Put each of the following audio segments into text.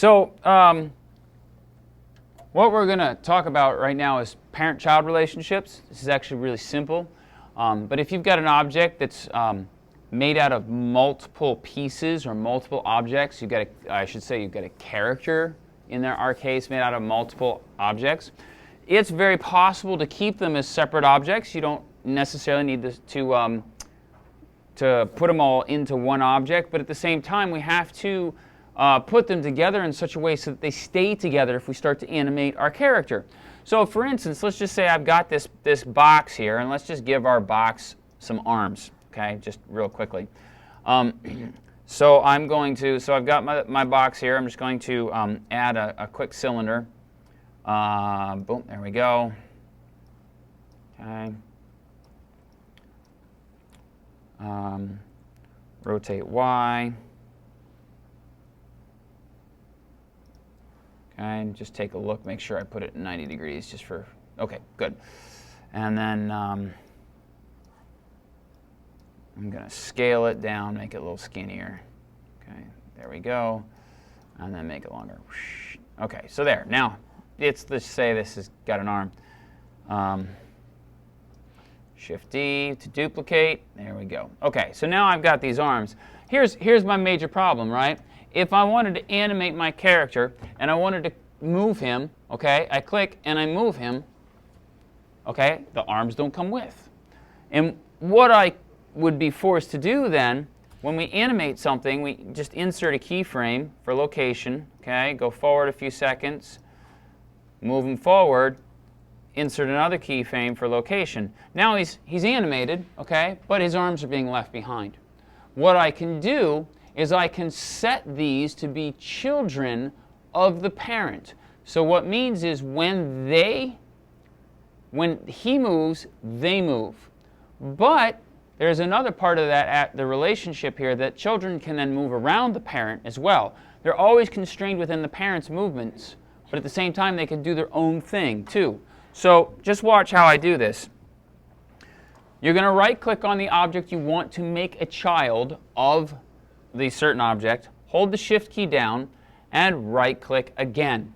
So what we're going to talk about right now is parent-child relationships. This is actually really simple. But if you've got an object that's made out of multiple pieces or multiple objects, you've got a character in our case made out of multiple objects. It's very possible to keep them as separate objects. You don't necessarily need to put them all into one object, but at the same time we have to put them together in such a way so that they stay together if we start to animate our character. So for instance, let's just say I've got this box here, and let's just give our box some arms, okay, just real quickly. So I've got my box here. I'm just going to add a quick cylinder. Boom, there we go. Okay. Rotate Y. Okay, and just take a look, make sure I put it 90 degrees just for, okay, good. And then I'm going to scale it down, make it a little skinnier. Okay, there we go. And then make it longer. Okay, so there. Now, let's say this has got an arm. Shift D to duplicate. There we go. Okay, so now I've got these arms. Here's my major problem, right? If I wanted to animate my character and I wanted to move him, okay, I click and I move him, okay, the arms don't come with. And what I would be forced to do then, when we animate something, we just insert a keyframe for location, okay, go forward a few seconds, move him forward, insert another keyframe for location. Now he's animated, okay, but his arms are being left behind. What I can do is I can set these to be children of the parent. So what means is when he moves, they move. But there's another part of the relationship here that children can then move around the parent as well. They're always constrained within the parent's movements, but at the same time they can do their own thing too. So just watch how I do this. You're going to right-click on the object you want to make a child of the certain object, hold the Shift key down, and right-click again.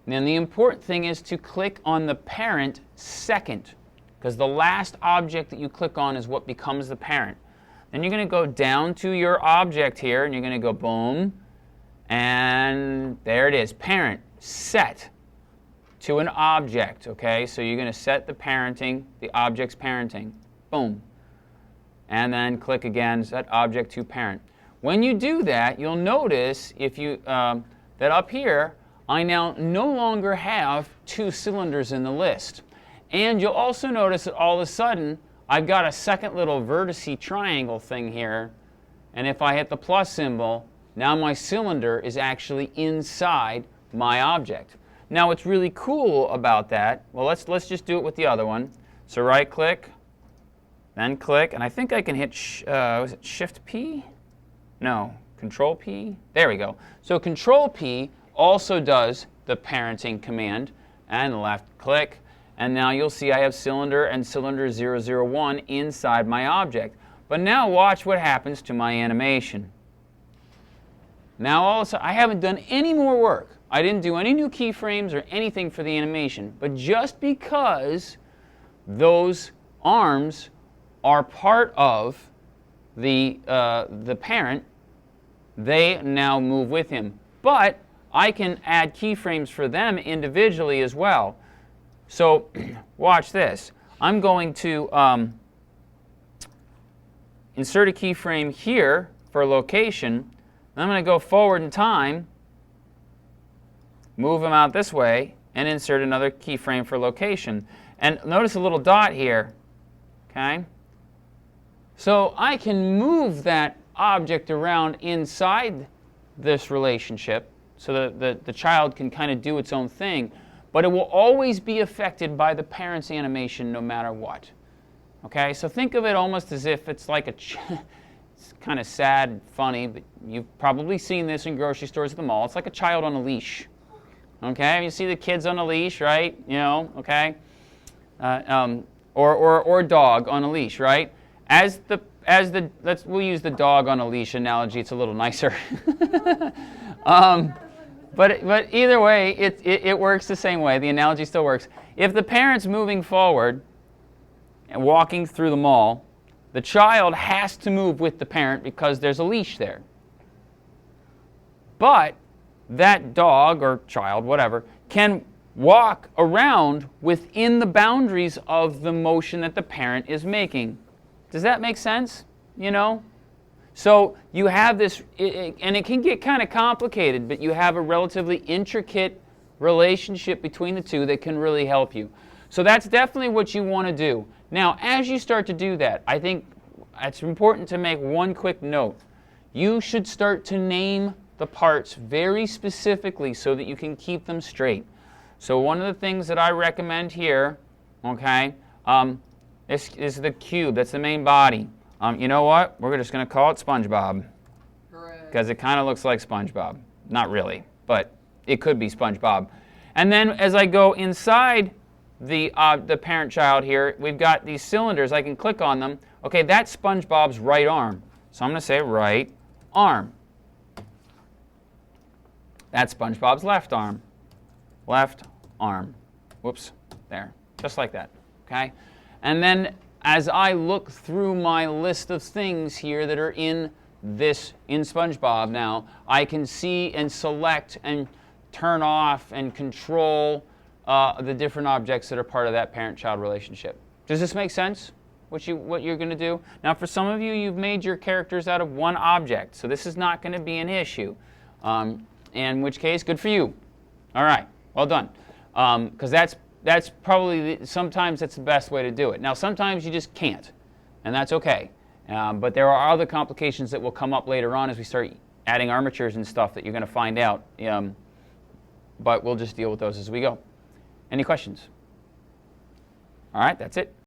And then the important thing is to click on the parent second, because the last object that you click on is what becomes the parent. Then you're going to go down to your object here, and you're going to go boom, and there it is, parent, set to an object, okay? So you're going to set the object's parenting, boom. And then click again, set object to parent. When you do that, you'll notice that up here, I now no longer have two cylinders in the list. And you'll also notice that all of a sudden, I've got a second little vertice triangle thing here. And if I hit the plus symbol, now my cylinder is actually inside my object. Now what's really cool about that, well, let's just do it with the other one. So right click, then click, and I think I can hit, was it Shift P? No, Control P. There we go. So Control P also does the parenting command, and left click, and now you'll see I have cylinder and cylinder 001 inside my object. But now watch what happens to my animation. Now all of a sudden, I haven't done any more work. I didn't do any new keyframes or anything for the animation, but just because those arms are part of the parent, they now move with him. But I can add keyframes for them individually as well. So watch this. I'm going to insert a keyframe here for location. I'm going to go forward in time, move them out this way, and insert another keyframe for location. And notice a little dot here, okay? So I can move that object around inside this relationship so that the child can kind of do its own thing, but it will always be affected by the parent's animation no matter what. Okay, so think of it almost as if it's like it's kind of sad, funny, but you've probably seen this in grocery stores at the mall. It's like a child on a leash. Okay, you see the kids on a leash, right? You know, okay, or a dog on a leash, right? We'll use the dog on a leash analogy. It's a little nicer. But either way, it works the same way. The analogy still works. If the parent's moving forward and walking through the mall, the child has to move with the parent because there's a leash there. But that dog or child, whatever, can walk around within the boundaries of the motion that the parent is making. Does that make sense? You know? So you have this, and it can get kind of complicated, but you have a relatively intricate relationship between the two that can really help you. So that's definitely what you want to do. Now, as you start to do that, I think it's important to make one quick note. You should start to name the parts very specifically so that you can keep them straight. So one of the things that I recommend here, okay, this is the cube. That's the main body. You know what? We're just going to call it SpongeBob. Because it kind of looks like SpongeBob. Not really, but it could be SpongeBob. And then as I go inside the parent-child here, we've got these cylinders. I can click on them. Okay, that's SpongeBob's right arm. So I'm going to say right arm. That's SpongeBob's left arm. Left arm. Whoops, there. Just like that, okay? And then as I look through my list of things here that are in SpongeBob now, I can see and select and turn off and control the different objects that are part of that parent-child relationship. Does this make sense, what you're going to do? Now, for some of you, you've made your characters out of one object, so this is not going to be an issue. In which case, good for you. All right, well done. Because that's probably, sometimes that's the best way to do it. Now, sometimes you just can't, and that's okay. But there are other complications that will come up later on as we start adding armatures and stuff that you're going to find out. But we'll just deal with those as we go. Any questions? All right, that's it.